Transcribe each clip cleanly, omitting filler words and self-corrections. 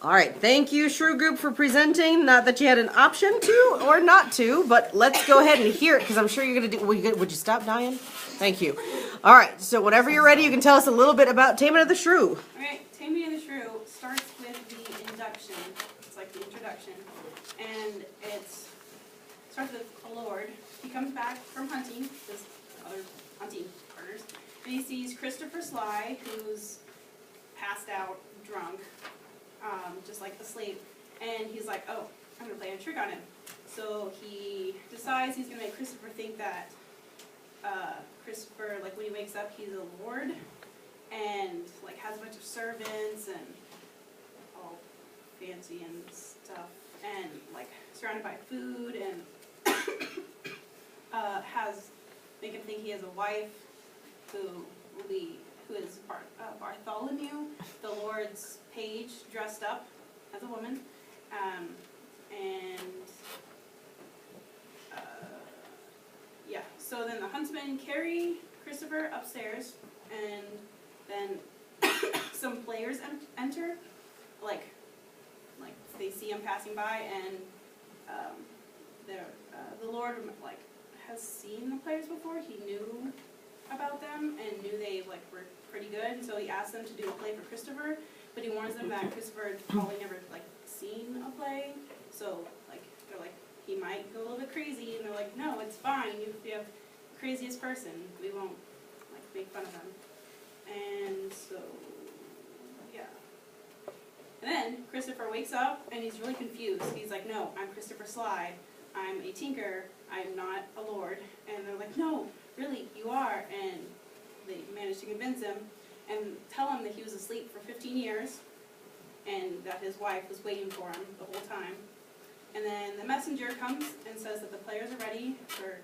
All right, thank you, Shrew Group, for presenting. Not that you had an option to or not to, but let's go ahead and hear it, because I'm sure you're going to do... Would you stop, Diane? Thank you. All right, so whenever you're ready, you can tell us a little bit about Taming of the Shrew. All right, Taming of the Shrew starts with the induction. It's like the introduction. And it starts with a lord. He comes back from hunting, his other hunting partners, and he sees Christopher Sly, who's passed out, drunk, just like asleep, and he's like, oh, I'm going to play a trick on him. So he decides he's going to make Christopher think that Christopher, like when he wakes up, he's a lord, and like has a bunch of servants and all fancy and stuff, and like surrounded by food, and make him think he has a wife who is Bartholomew, the Lord's page, dressed up as a woman, yeah. So then the huntsmen carry Christopher upstairs, and then some players enter, like they see him passing by, and the Lord like has seen the players before. He knew about them and knew they like were pretty good, and so he asked them to do a play for Christopher, but he warns them that Christopher had probably never like seen a play, so like they're like, he might go a little bit crazy, and they're like, no, it's fine, you have the craziest person, we won't like make fun of him. And so yeah, and then Christopher wakes up and he's really confused. He's like, no, I'm Christopher Sly, I'm a tinker, I'm not a lord. And they're like, no, really, you are. And they managed to convince him and tell him that he was asleep for 15 years and that his wife was waiting for him the whole time. And then the messenger comes and says that the players are ready for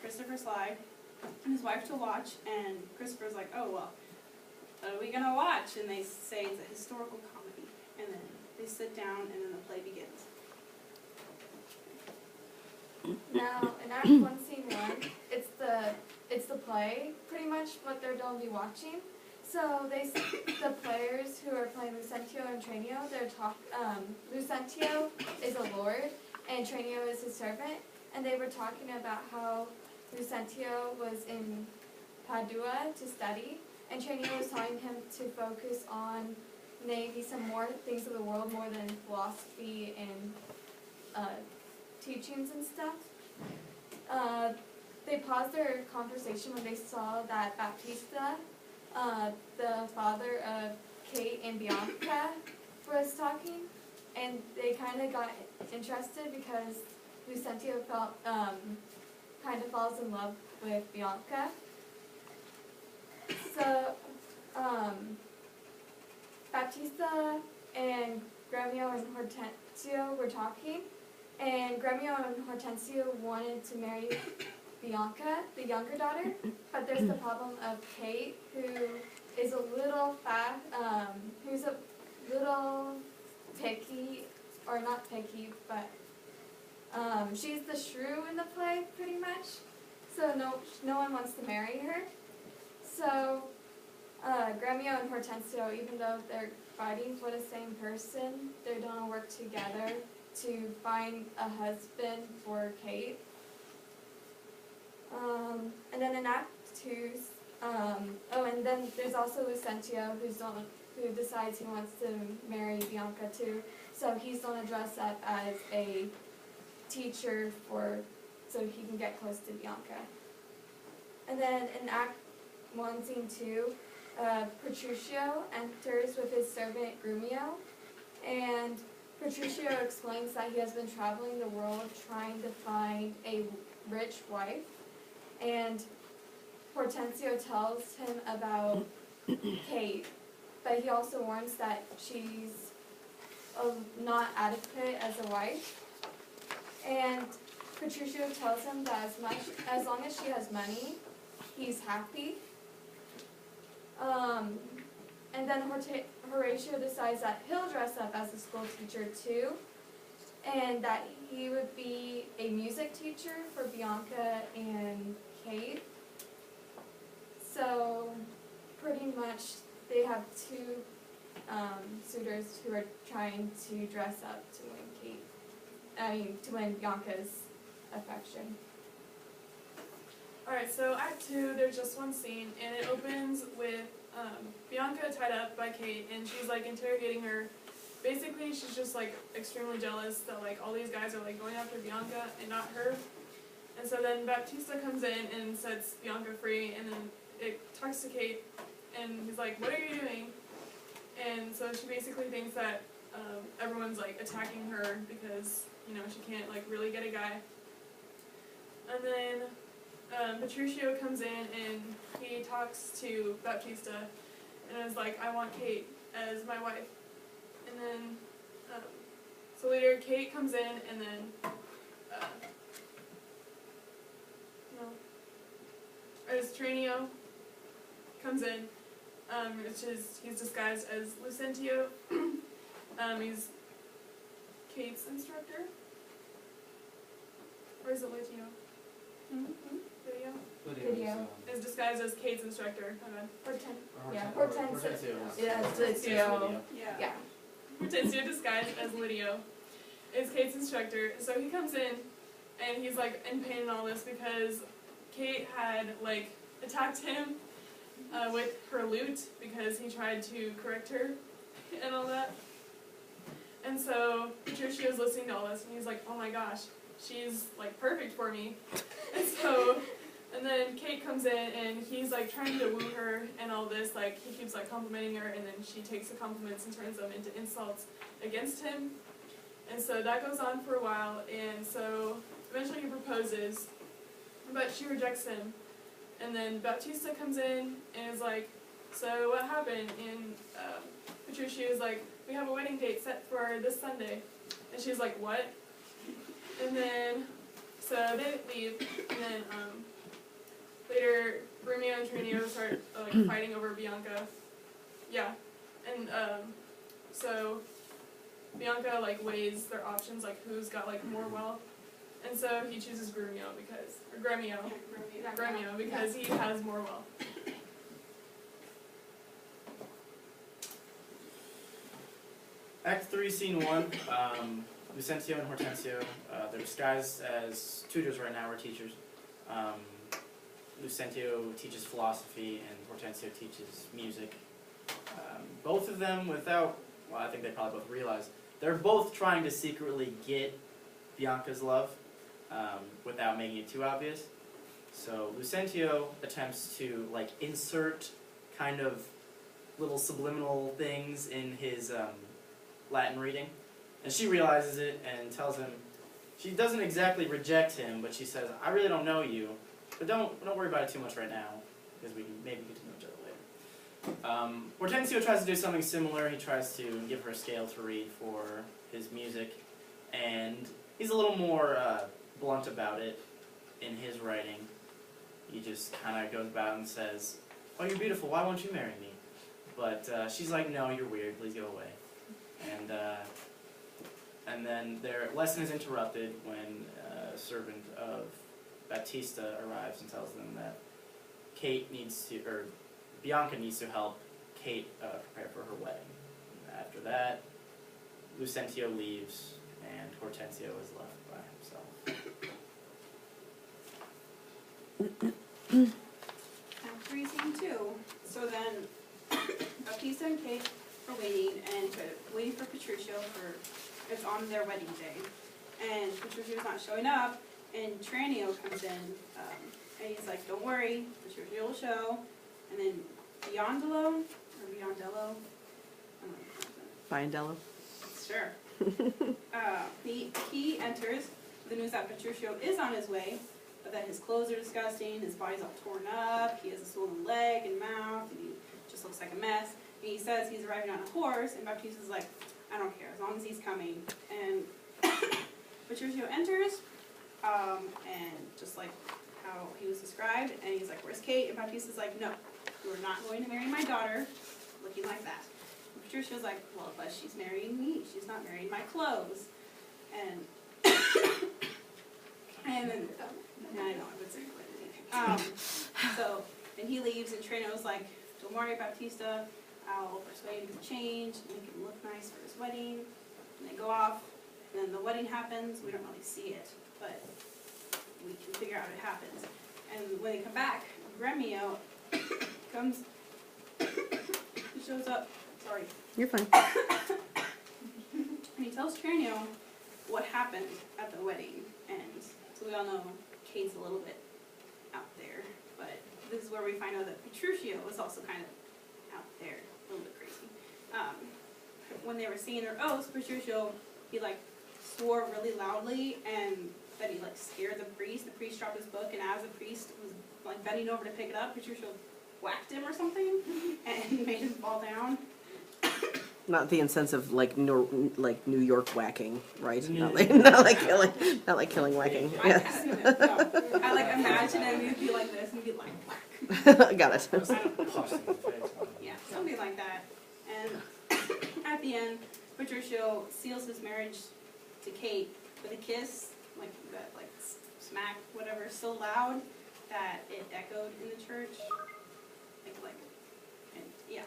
Christopher Sly and his wife to watch, and Christopher's like, oh, well, what are we going to watch? And they say it's a historical comedy. And then they sit down, and then the play begins. Now, in Act 1, Scene 1, it's the play, pretty much what they're going to be watching. So the players who are playing Lucentio and Tranio, Lucentio is a lord, and Tranio is his servant, and they were talking about how Lucentio was in Padua to study, and Tranio was telling him to focus on maybe some more things of the world more than philosophy and teachings and stuff. They paused their conversation when they saw that Baptista, the father of Kate and Bianca, was talking, and they kind of got interested because Lucentio kind of falls in love with Bianca. So Baptista and Gremio and Hortensio were talking, and Gremio and Hortensio wanted to marry Bianca, the younger daughter, but there's the problem of Kate, who is a little who's a little picky, or not picky, but she's the shrew in the play, pretty much, so no one wants to marry her. So Gremio and Hortensio, even though they're fighting for the same person, they're going to work together to find a husband for Kate. And then in Act 2, and then there's also Lucentio, who decides he wants to marry Bianca too, so he's going to dress up as a teacher so he can get close to Bianca. And then in Act 1, Scene 2, Petruchio enters with his servant Grumio, and Petruchio explains that he has been traveling the world trying to find a rich wife, and Hortensio tells him about Kate, but he also warns that she's not adequate as a wife. And Petruchio tells him that as long as she has money, he's happy. And then Horatio decides that he'll dress up as a school teacher too, and that he would be a music teacher for Bianca and Kate. So pretty much they have two suitors who are trying to dress up to win to win Bianca's affection. Alright, so Act 2, there's just one scene, and it opens with Bianca tied up by Kate, and she's like interrogating her. Basically, she's just like extremely jealous that like all these guys are like going after Bianca and not her. And so then Baptista comes in and sets Bianca free, and then it talks to Kate, and he's like, "What are you doing?" And so she basically thinks that everyone's like attacking her because, you know, she can't like really get a guy. And then Petruchio comes in and he talks to Baptista and is like, "I want Kate as my wife." And then, so later Kate comes in and then, as Tranio comes in, he's disguised as Lucentio. He's Kate's instructor. Or is it Litio? Video. Is disguised as Kate's instructor. Hortensio. Yeah, Hortensio. Yeah. Hortensio disguised as Lidio is Kate's instructor. So he comes in and he's like in pain and all this because Kate had like attacked him with her lute because he tried to correct her and all that. And so Petruchio's listening to all this and he's like, "Oh my gosh, she's like perfect for me." And then Kate comes in and he's like trying to woo her and all this, like he keeps like complimenting her, and then she takes the compliments and turns them into insults against him. And so that goes on for a while, and so eventually he proposes, but she rejects him. And then Baptista comes in and is like, "So what happened?" And Petruchio is like, "We have a wedding date set for this Sunday." And she's like, "What?" And then, so they leave, and then later Romeo and Tranio start like fighting over Bianca. Yeah, and so Bianca like weighs their options, like who's got like more wealth, and so he chooses Grumio because he has more wealth. Act 3, Scene 1. Lucentio and Hortensio, they're disguised as tutors right now, or teachers. Lucentio teaches philosophy and Hortensio teaches music. Both of them without, well, I think they probably both realize, they're both trying to secretly get Bianca's love without making it too obvious. So Lucentio attempts to like insert kind of little subliminal things in his Latin reading. And she realizes it and tells him, she doesn't exactly reject him, but she says, "I really don't know you, but don't worry about it too much right now, because we can maybe get to know each other later." Hortensio tries to do something similar. He tries to give her a scale to read for his music, and he's a little more blunt about it in his writing. He just kind of goes about and says, "Oh, you're beautiful, why won't you marry me?" But she's like, "No, you're weird, please go away." And then their lesson is interrupted when a servant of Baptista arrives and tells them that Bianca needs to help Kate prepare for her wedding. And after that, Lucentio leaves and Hortensio is left by himself. Act 3, Scene 2. So then Baptista and Kate are waiting for Petruchio it's on their wedding day. And Petruchio's not showing up, and Tranio comes in, and he's like, "Don't worry, Petruchio will show." And then Biondello, I don't know how to Biondello. Sure. He enters with the news that Petruchio is on his way, but that his clothes are disgusting, his body's all torn up, he has a swollen leg and mouth, and he just looks like a mess. And he says he's arriving on a horse, and Baptista's like, "I don't care, as long as he's coming." And Petruchio enters, and just like how he was described, and he's like, "Where's Kate?" And Baptista's like, "No, you are not going to marry my daughter looking like that." And Petruchio's like, "Well, but she's marrying me, she's not marrying my clothes." And then, yeah, I know, I would say quite anything. So, then he leaves, and Tranio's like, "Don't worry, Baptista, I'll persuade him to change, make him look nice for his wedding. And they go off, and then the wedding happens. We don't really see it, but we can figure out it happens. And when they come back, Gremio comes, he shows up, sorry, You're fine. and he tells Tranio what happened at the wedding. And so we all know Kate's a little bit out there, but this is where we find out that Petruchio was also kind of out there, a little bit crazy. When they were singing their oaths, Petruchio, he like swore really loudly, and that he like scared the priest. The priest dropped his book, and as the priest was like bending over to pick it up, Petruchio whacked him or something, and made him fall down. Not the sense of like New York whacking, right? Yeah. Not like killing whacking. I Yes. can't do it, no. I like imagine him, he'd be like this, and he'd be like whack. Got it. Puffs in the face. Yeah, something like that. And at the end, Petruchio seals his marriage to Kate with a kiss, like that, like smack, whatever, so loud that it echoed in the church. And yeah.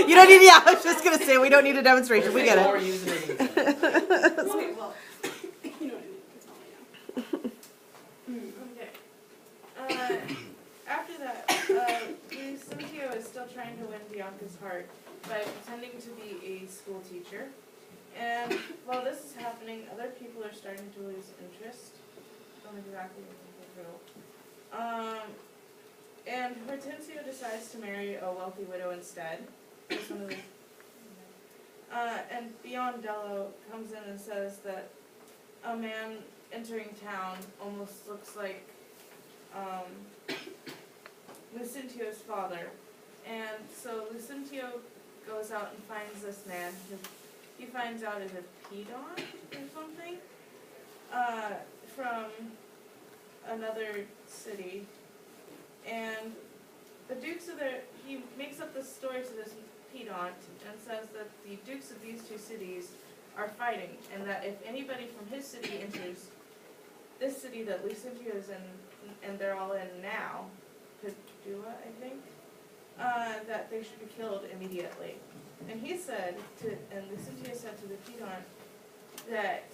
You don't need. Yeah, I was just gonna say we don't need a demonstration. We get Or it. use it. Okay, well, you know what I mean. That's all I know. Okay. After that, Lucentio is still trying to win Bianca's heart by pretending to be a school teacher. And while this is happening, other people are starting to lose interest. Don't exactly know. And Hortensio decides to marry a wealthy widow instead. That's one of the, and Biondello comes in and says that a man entering town almost looks like Lucentio's father. And so Lucentio goes out and finds this man who he finds out is a pedant or something from another city. And the dukes of he makes up this story to this pedant and says that the dukes of these two cities are fighting, and that if anybody from his city enters this city that Lucentio is in, and they're all in now, Padua, I think, that they should be killed immediately. And he said and Lucentio said to the pedant that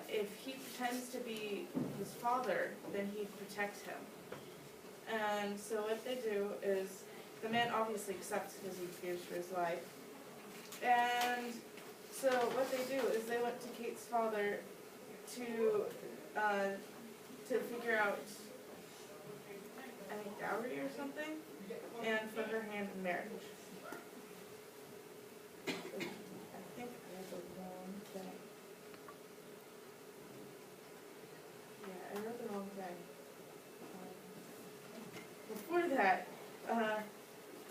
if he pretends to be his father, then he'd protect him. And so what they do is, the man obviously accepts because he fears for his life. And so what they do is they went to Kate's father to figure out, I think, dowry or something, and for her hand in marriage. I think I have the wrong thing. Yeah, I wrote the wrong thing. Before that,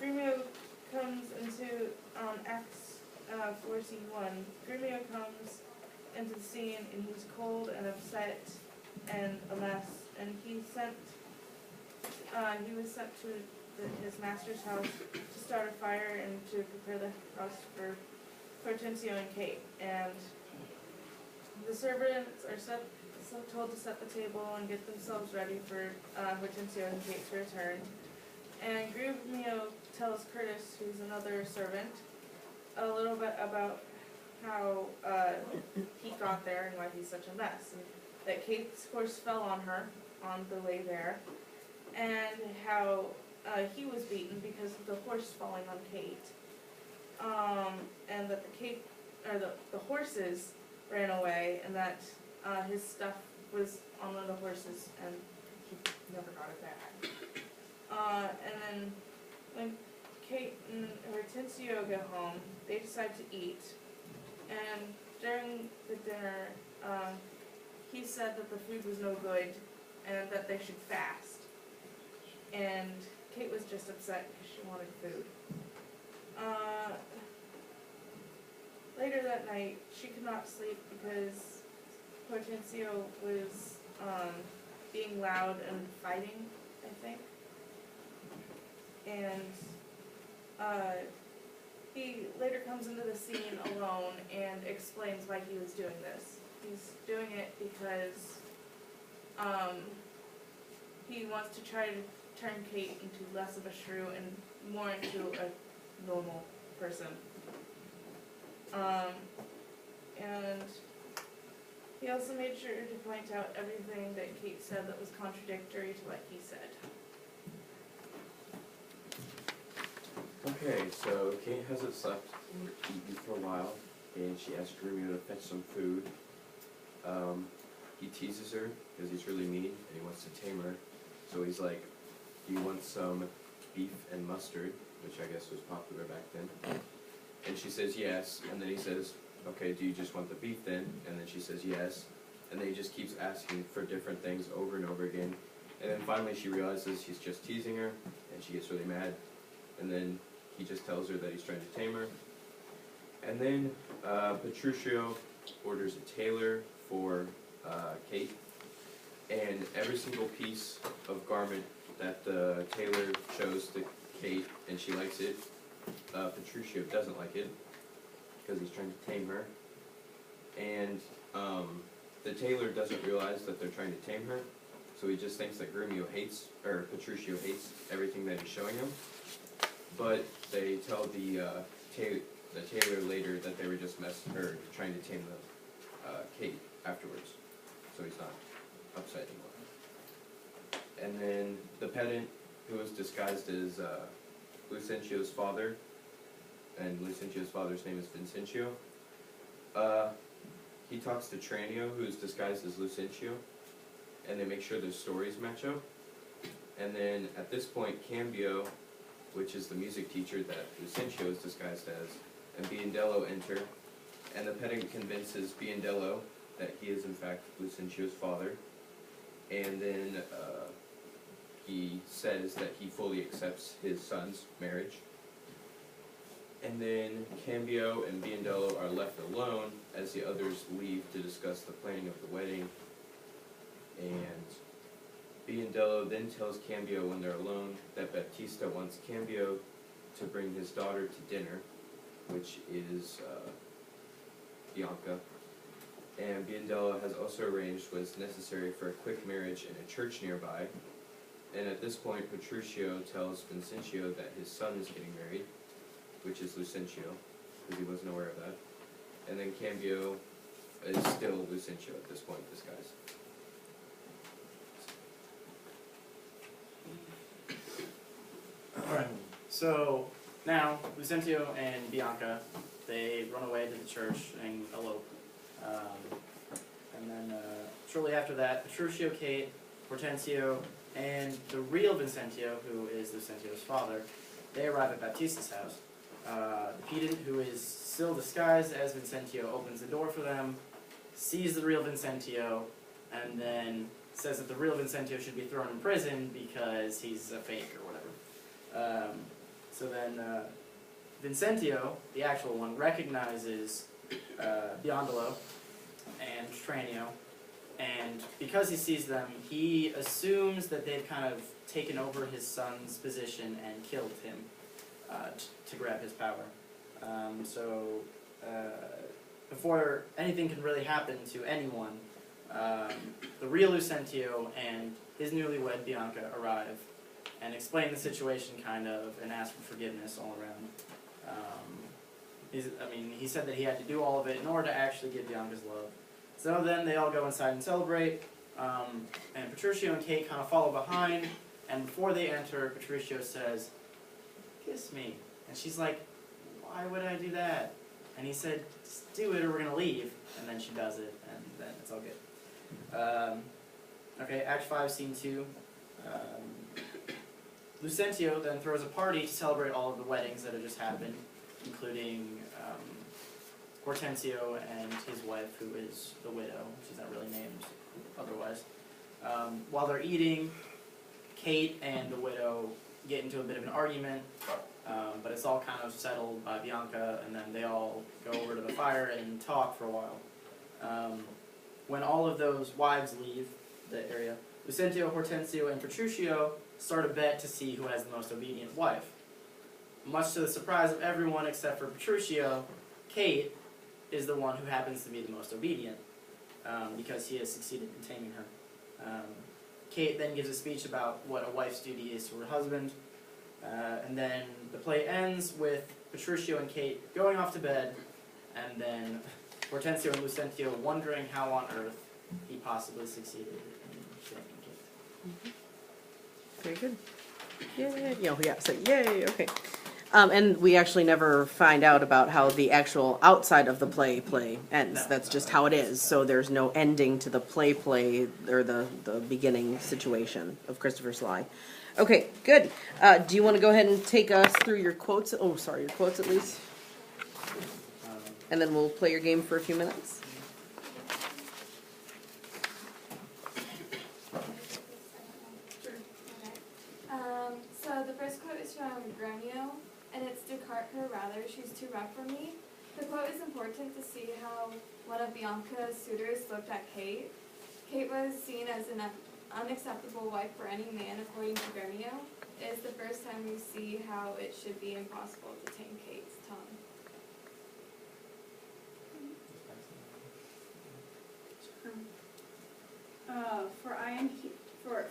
Gremio comes into, Acts 4:1, Gremio comes into the scene and he's cold and upset and a mess, and he was sent to his master's house to start a fire and to prepare the house for Hortensio and Kate. And the servants are told to set the table and get themselves ready for Hortensio and Kate to return. And Gremio tells Curtis, who's another servant, a little bit about how he got there and why he's such a mess. And that Kate's horse fell on her on the way there, and how he was beaten because of the horse falling on Kate. And that the horses ran away, and that his stuff was on one of the horses, and he never got it back. And then when Kate and Hortensio get home, they decide to eat. And during the dinner, he said that the food was no good and that they should fast. And Kate was just upset because she wanted food. Later that night, she could not sleep because Hortensio was being loud and fighting, I think. And he later comes into the scene alone and explains why he was doing this. He's doing it because he wants to try turn Kate into less of a shrew and more into a normal person. And he also made sure to point out everything that Kate said that was contradictory to what he said. Okay, so Kate hasn't slept or eaten for a while, and she asks Romeo to fetch some food. He teases her because he's really mean and he wants to tame her. So he's like, "Do you want some beef and mustard?" Which I guess was popular back then. And she says yes, and then he says, "Okay, do you just want the beef then?" And then she says yes, and then he just keeps asking for different things over and over again. And then finally she realizes he's just teasing her, and she gets really mad. And then he just tells her that he's trying to tame her. And then Petruchio orders a tailor for Kate, and every single piece of garment that the tailor shows to Kate and she likes it, Petruchio doesn't like it because he's trying to tame her. And the tailor doesn't realize that they're trying to tame her, so he just thinks that Petruchio hates everything that he's showing him. But they tell the tailor later that they were just trying to tame Kate afterwards, so he's not upset anymore. And then the pedant, who was disguised as Lucentio's father, and Lucentio's father's name is Vincentio, he talks to Tranio, who is disguised as Lucentio, and they make sure their stories match up. And then at this point, Cambio, which is the music teacher that Lucentio is disguised as, and Biondello enter, and the pedant convinces Biondello that he is in fact Lucentio's father, and then he says that he fully accepts his son's marriage. And then Cambio and Biondello are left alone as the others leave to discuss the planning of the wedding. And Biondello then tells Cambio when they're alone that Baptista wants Cambio to bring his daughter to dinner, which is Bianca. And Biondello has also arranged what's necessary for a quick marriage in a church nearby. And at this point, Petruchio tells Vincentio that his son is getting married, which is Lucentio, because he wasn't aware of that. And then Cambio is still Lucentio at this point, disguised. Alright, so now Lucentio and Bianca, they run away to the church and elope. And then shortly after that, Petruchio, Kate, Hortensio, and the real Vincentio, who is Lucentio's father, they arrive at Baptista's house. The pedant, who is still disguised as Vincentio, opens the door for them, sees the real Vincentio, and then says that the real Vincentio should be thrown in prison because he's a fake or whatever. So then Vincentio, the actual one, recognizes Biondello and Tranio, and because he sees them, he assumes that they've kind of taken over his son's position and killed him to grab his power. Before anything can really happen to anyone, the real Lucentio and his newlywed Bianca arrive and explain the situation kind of and ask for forgiveness all around. He said that he had to do all of it in order to actually get Bianca's love. So then they all go inside and celebrate, and Petruchio and Kate kind of follow behind, and before they enter, Petruchio says, "Kiss me." And she's like, "Why would I do that?" And he said, "Just do it or we're going to leave." And then she does it, and then it's all good. Okay, Act 5, Scene 2. Lucentio then throws a party to celebrate all of the weddings that have just happened, including Hortensio and his wife, who is the widow. She's not really named otherwise. While they're eating, Kate and the widow get into a bit of an argument, but it's all kind of settled by Bianca, and then they all go over to the fire and talk for a while. When all of those wives leave the area, Lucentio, Hortensio, and Petruchio start a bet to see who has the most obedient wife. Much to the surprise of everyone except for Petruchio, Kate is the one who happens to be the most obedient, because he has succeeded in taming her. Kate then gives a speech about what a wife's duty is to her husband. And then the play ends with Petruchio and Kate going off to bed, and then Hortensio and Lucentio wondering how on earth he possibly succeeded in saving Kate. Very good. Yay. Yeah, so yay, okay. And we actually never find out about how the actual outside of the play ends. No, That's no, just no. how it is. So there's no ending to the play or the beginning situation of Christopher's Lie. Okay, good. Do you want to go ahead and take us through your quotes? Oh, sorry, your quotes at least. And then we'll play your game for a few minutes. So the first quote is from Gromio, and it's Descartes her rather, she's too rough for me. The quote is important to see how one of Bianca's suitors looked at Kate. Kate was seen as an unacceptable wife for any man, according to Gromio. It is the first time we see how it should be impossible to tame Kate's tongue. For I am he, for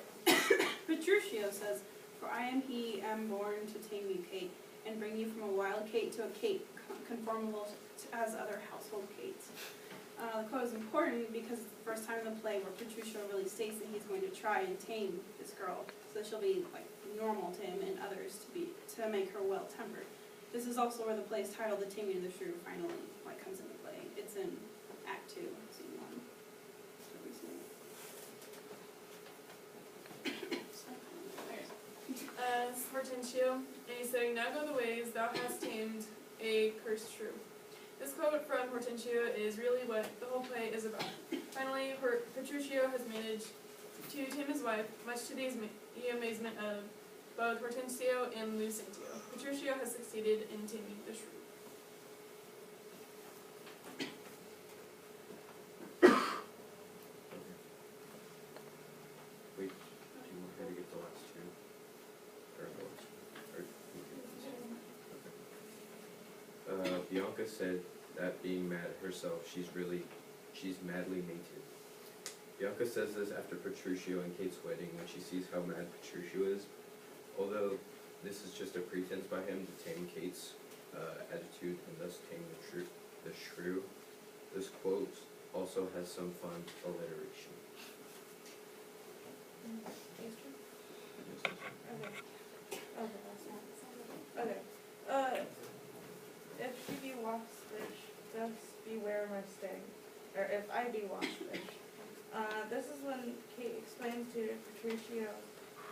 Petruchio says, for I am he, am born to tame you, Kate, and bring you from a wild Kate to a Kate conformable as other household Kates. The quote is important because it's the first time in the play where Petruchio really states that he's going to try and tame this girl, so that she'll be like normal to him and others to make her well tempered. This is also where the play is titled "The Taming of the Shrew" finally comes into play. It's in Act 2, Scene 1. As Hortensio, and he's saying, "Now go the ways thou hast tamed a cursed shrew." This quote from Hortensio is really what the whole play is about. Finally, Petruchio has managed to tame his wife, much to the amazement of both Hortensio and Lucentio. Petruchio has succeeded in taming the shrew. Wait, do you want her to get the last two? Or the last or you get this? Bianca said that being mad at herself, she's madly mated. Bianca says this after Petruchio and Kate's wedding when she sees how mad Petruchio is. Although this is just a pretense by him to tame Kate's attitude and thus tame the shrew, this quote also has some fun alliteration. Okay. If she be waspish, thus beware my sting. Or if I be waspish. This is when Kate explains to Petruchio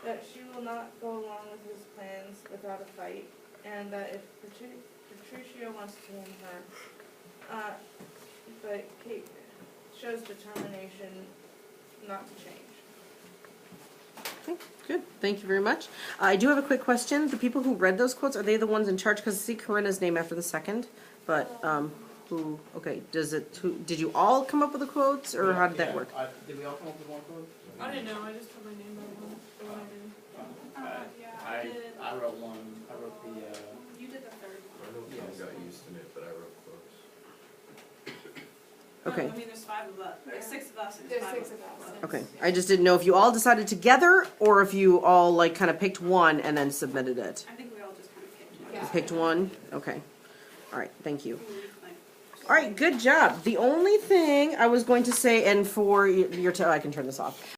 that she will not go along with his plans without a fight, and that if Petruchio wants to tame her, but Kate shows determination not to change. Okay, good. Thank you very much. I do have a quick question. The people who read those quotes, are they the ones in charge? Because I see Corinna's name after the second, but who? Okay, did you all come up with the quotes, or how did that work? Did we all come up with one quote? I didn't know, I just put my name on the one I did. Yeah, I did. I wrote one. I wrote the. You did the third I one. don't know if I got used to it, but I wrote quotes. Okay. I mean, there's 5 of us. There's 6 of us. And There's 5 6 of us. Okay. I just didn't know if you all decided together, or if you all kind of picked one and then submitted it. I think we all just kind of picked one. Yeah. Picked one. Okay. All right. Thank you. Like, All right. Good job. The only thing I was going to say, and for your, I can turn this off.